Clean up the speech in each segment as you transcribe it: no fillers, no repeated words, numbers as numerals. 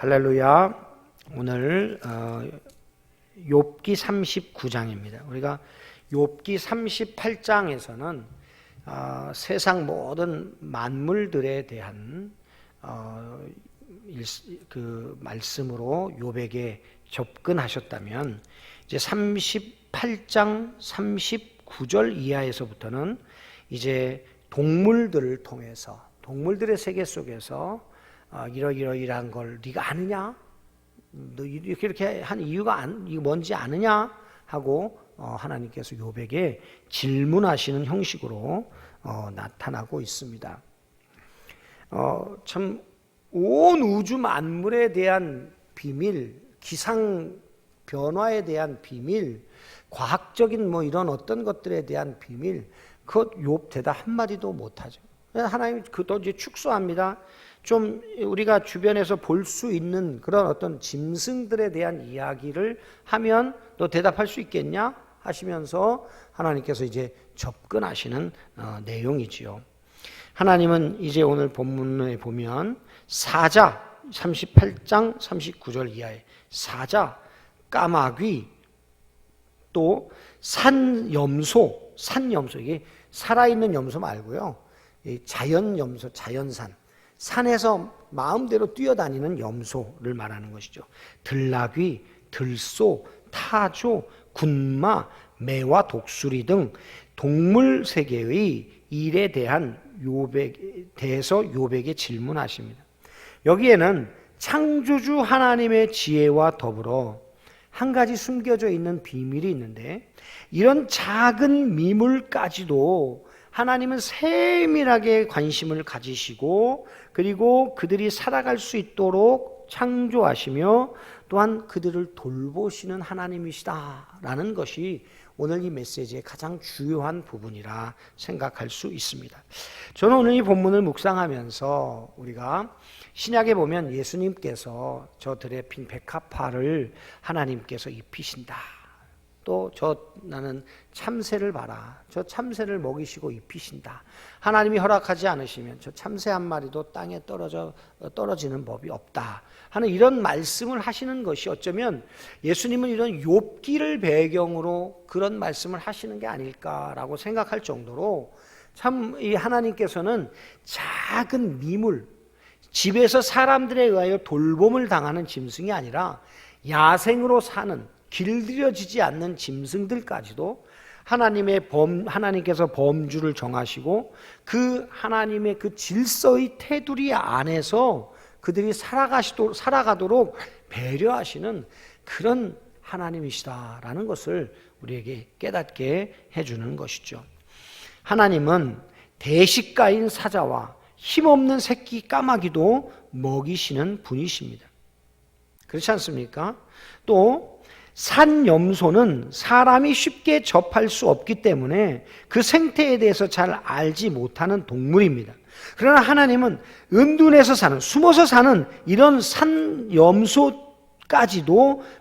할렐루야. 오늘 욥기 39장입니다. 우리가 욥기 38장에서는 세상 모든 만물들에 대한 그 말씀으로 욥에게 접근하셨다면, 이제 38장 39절 이하에서부터는 이제 동물들을 통해서, 동물들의 세계 속에서 이러이러이러한 걸 네가 아느냐? 너 이렇게 한 이유가 이거 뭔지 아느냐? 하고 하나님께서 욥에게 질문하시는 형식으로 나타나고 있습니다. 참 온 우주 만물에 대한 비밀, 기상 변화에 대한 비밀, 과학적인 이런 어떤 것들에 대한 비밀, 그것 욥 대답 한마디도 못하죠. 하나님 그것도 이제 축소합니다. 좀 우리가 주변에서 볼 수 있는 그런 어떤 짐승들에 대한 이야기를 하면 너 대답할 수 있겠냐? 하시면서 하나님께서 이제 접근하시는 내용이지요. 하나님은 이제 오늘 본문에 보면 사자, 38장 39절 이하에 사자, 까마귀, 또 산염소, 이게 살아있는 염소 말고요, 자연염소, 자연산, 산에서 마음대로 뛰어다니는 염소를 말하는 것이죠. 들나귀, 들소, 타조, 군마, 매와 독수리 등 동물 세계의 일에 대해서 욥에게 질문하십니다. 여기에는 창조주 하나님의 지혜와 더불어 한 가지 숨겨져 있는 비밀이 있는데, 이런 작은 미물까지도 하나님은 세밀하게 관심을 가지시고, 그리고 그들이 살아갈 수 있도록 창조하시며 또한 그들을 돌보시는 하나님이시다라는 것이 오늘 이 메시지의 가장 중요한 부분이라 생각할 수 있습니다. 저는 오늘 이 본문을 묵상하면서 우리가 신약에 보면 예수님께서 저 들에 핀 백합화를 하나님께서 입히신다. 또 나는 참새를 봐라. 저 참새를 먹이시고 입히신다. 하나님이 허락하지 않으시면 저 참새 한 마리도 땅에 떨어지는 법이 없다 하는 이런 말씀을 하시는 것이, 어쩌면 예수님은 이런 욥기를 배경으로 그런 말씀을 하시는 게 아닐까라고 생각할 정도로, 참 이 하나님께서는 작은 미물, 집에서 사람들에 의하여 돌봄을 당하는 짐승이 아니라 야생으로 사는, 길들여지지 않는 짐승들까지도 하나님께서 범주를 정하시고 그 하나님의 그 질서의 테두리 안에서 그들이 살아가도록 배려하시는 그런 하나님이시다라는 것을 우리에게 깨닫게 해주는 것이죠. 하나님은 대식가인 사자와 힘없는 새끼 까마귀도 먹이시는 분이십니다. 그렇지 않습니까? 또 산염소는 사람이 쉽게 접할 수 없기 때문에 그 생태에 대해서 잘 알지 못하는 동물입니다. 그러나 하나님은 은둔해서 사는, 숨어서 사는 이런 산염소까지도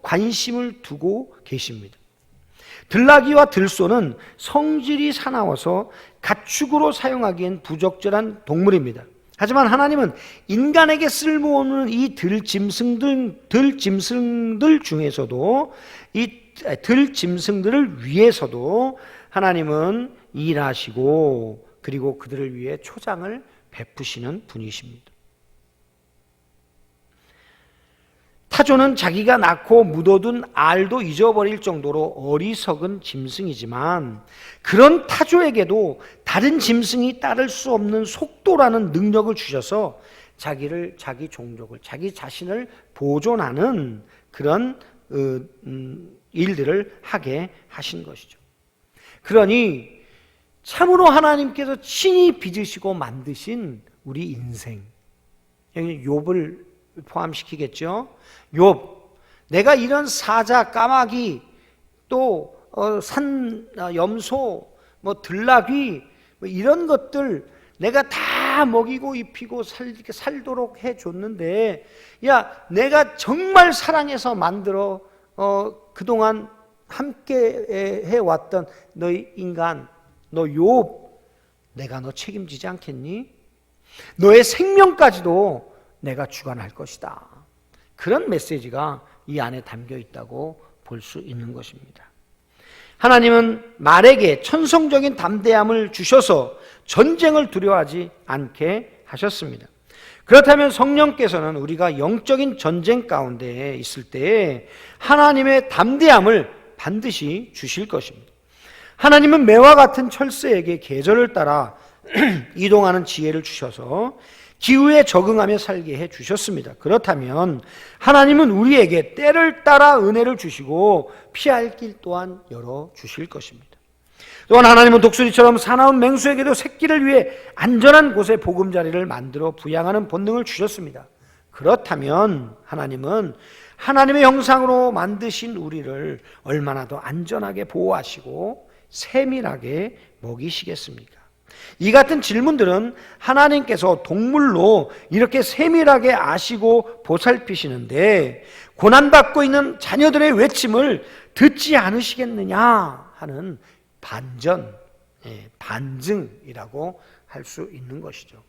관심을 두고 계십니다. 들나귀와 들소는 성질이 사나워서 가축으로 사용하기엔 부적절한 동물입니다. 하지만 하나님은 인간에게 쓸모없는 이 들짐승들 중에서도, 이 들짐승들을 위해서도 하나님은 일하시고, 그리고 그들을 위해 초장을 베푸시는 분이십니다. 타조는 자기가 낳고 묻어둔 알도 잊어버릴 정도로 어리석은 짐승이지만, 그런 타조에게도 다른 짐승이 따를 수 없는 속도라는 능력을 주셔서 자기 종족을, 자기 자신을 보존하는 그런 일들을 하게 하신 것이죠. 그러니 참으로 하나님께서 친히 빚으시고 만드신 우리 인생, 여기 욥을 포함시키겠죠. 욥, 내가 이런 사자, 까마귀, 또 산염소, 들나귀, 이런 것들 내가 다 먹이고 입히고 살도록 해줬는데, 야, 내가 정말 사랑해서 만들어 그동안 함께 해왔던 너희 인간, 너 욥, 내가 너 책임지지 않겠니? 너의 생명까지도 내가 주관할 것이다. 그런 메시지가 이 안에 담겨 있다고 볼 수 있는 것입니다. 하나님은 말에게 천성적인 담대함을 주셔서 전쟁을 두려워하지 않게 하셨습니다. 그렇다면 성령께서는 우리가 영적인 전쟁 가운데 있을 때 하나님의 담대함을 반드시 주실 것입니다. 하나님은 매와 같은 철새에게 계절을 따라 이동하는 지혜를 주셔서 기후에 적응하며 살게 해 주셨습니다. 그렇다면 하나님은 우리에게 때를 따라 은혜를 주시고 피할 길 또한 열어 주실 것입니다. 또한 하나님은 독수리처럼 사나운 맹수에게도 새끼를 위해 안전한 곳에 보금자리를 만들어 부양하는 본능을 주셨습니다. 그렇다면 하나님은 하나님의 형상으로 만드신 우리를 얼마나 더 안전하게 보호하시고 세밀하게 먹이시겠습니까? 이 같은 질문들은 하나님께서 동물로 이렇게 세밀하게 아시고 보살피시는데 고난받고 있는 자녀들의 외침을 듣지 않으시겠느냐 하는 반증이라고 할 수 있는 것이죠.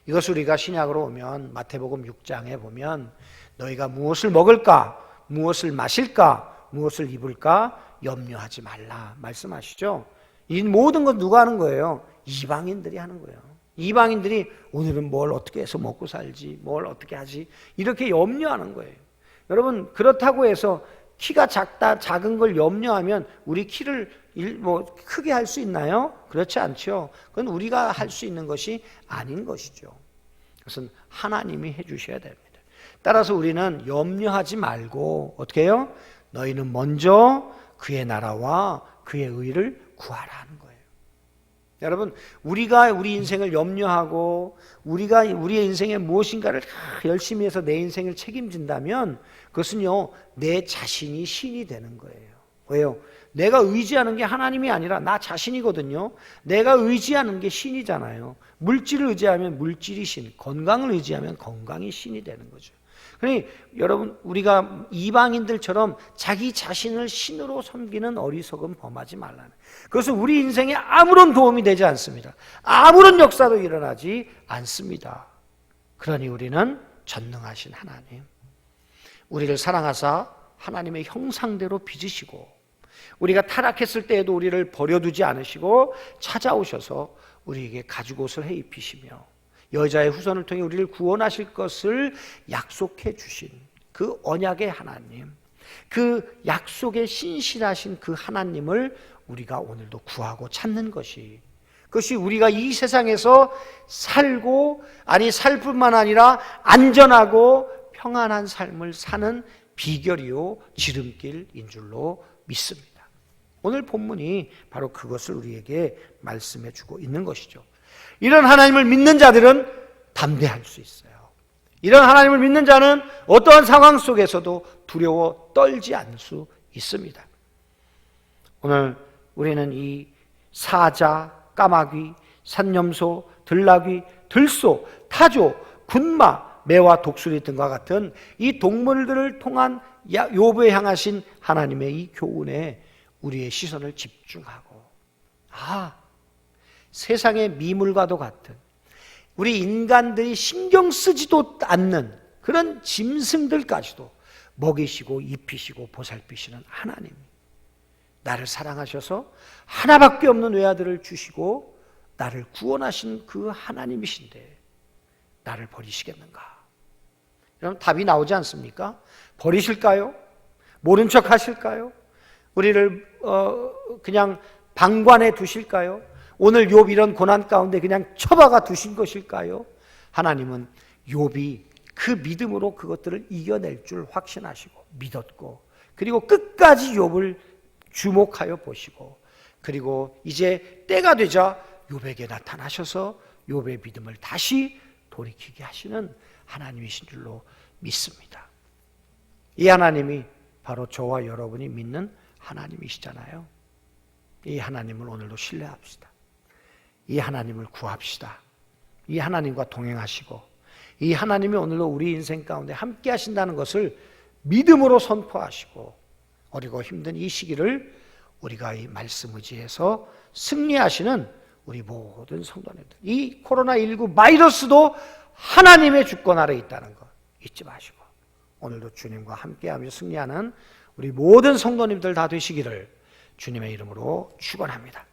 이것을 우리가 신약으로 오면 마태복음 6장에 보면 너희가 무엇을 먹을까, 무엇을 마실까, 무엇을 입을까 염려하지 말라 말씀하시죠. 이 모든 건 누가 하는 거예요? 이방인들이 하는 거예요. 이방인들이 오늘은 뭘 어떻게 해서 먹고 살지, 뭘 어떻게 하지, 이렇게 염려하는 거예요. 여러분, 그렇다고 해서 키가 작은 걸 염려하면 우리 키를 크게 할 수 있나요? 그렇지 않죠. 그건 우리가 할 수 있는 것이 아닌 것이죠. 그것은 하나님이 해주셔야 됩니다. 따라서 우리는 염려하지 말고 어떻게 해요? 너희는 먼저 그의 나라와 그의 의를 구하라 하는 거예요. 여러분, 우리가 우리 인생을 염려하고 우리가 우리의 인생에 무엇인가를 열심히 해서 내 인생을 책임진다면 그것은요, 내 자신이 신이 되는 거예요. 왜요? 내가 의지하는 게 하나님이 아니라 나 자신이거든요. 내가 의지하는 게 신이잖아요. 물질을 의지하면 물질이 신, 건강을 의지하면 건강이 신이 되는 거죠. 그러니 여러분, 우리가 이방인들처럼 자기 자신을 신으로 섬기는 어리석음 범하지 말라는, 그것은 우리 인생에 아무런 도움이 되지 않습니다. 아무런 역사도 일어나지 않습니다. 그러니 우리는 전능하신 하나님, 우리를 사랑하사 하나님의 형상대로 빚으시고 우리가 타락했을 때에도 우리를 버려두지 않으시고 찾아오셔서 우리에게 가죽옷을 해 입히시며 여자의 후손을 통해 우리를 구원하실 것을 약속해 주신 그 언약의 하나님, 그 약속에 신실하신 그 하나님을 우리가 오늘도 구하고 찾는 것이, 그것이 우리가 이 세상에서 살고, 살 뿐만 아니라 안전하고 평안한 삶을 사는 비결이요 지름길인 줄로 믿습니다. 오늘 본문이 바로 그것을 우리에게 말씀해 주고 있는 것이죠. 이런 하나님을 믿는 자들은 담대할 수 있어요. 이런 하나님을 믿는 자는 어떠한 상황 속에서도 두려워 떨지 않을 수 있습니다. 오늘 우리는 이 사자, 까마귀, 산염소, 들나귀, 들소, 타조, 군마, 매와 독수리 등과 같은 이 동물들을 통한 욥을 향하신 하나님의 이 교훈에 우리의 시선을 집중하고, 세상의 미물과도 같은, 우리 인간들이 신경 쓰지도 않는 그런 짐승들까지도 먹이시고 입히시고 보살피시는 하나님, 나를 사랑하셔서 하나밖에 없는 외아들을 주시고 나를 구원하신 그 하나님이신데 나를 버리시겠는가? 여러분, 답이 나오지 않습니까? 버리실까요? 모른 척 하실까요? 우리를 그냥 방관해 두실까요? 오늘 욥 이런 고난 가운데 그냥 처박아 두신 것일까요? 하나님은 욥이 그 믿음으로 그것들을 이겨낼 줄 확신하시고 믿었고, 그리고 끝까지 욥을 주목하여 보시고, 그리고 이제 때가 되자 욥에게 나타나셔서 욥의 믿음을 다시 돌이키게 하시는 하나님이신 줄로 믿습니다. 이 하나님이 바로 저와 여러분이 믿는 하나님이시잖아요. 이 하나님을 오늘도 신뢰합시다. 이 하나님을 구합시다. 이 하나님과 동행하시고 이 하나님이 오늘도 우리 인생 가운데 함께 하신다는 것을 믿음으로 선포하시고, 어리고 힘든 이 시기를 우리가 이 말씀 의지해서 승리하시는 우리 모든 성도님들, 이 코로나19 바이러스도 하나님의 주권 아래 있다는 거 잊지 마시고 오늘도 주님과 함께하며 승리하는 우리 모든 성도님들 다 되시기를 주님의 이름으로 축원합니다.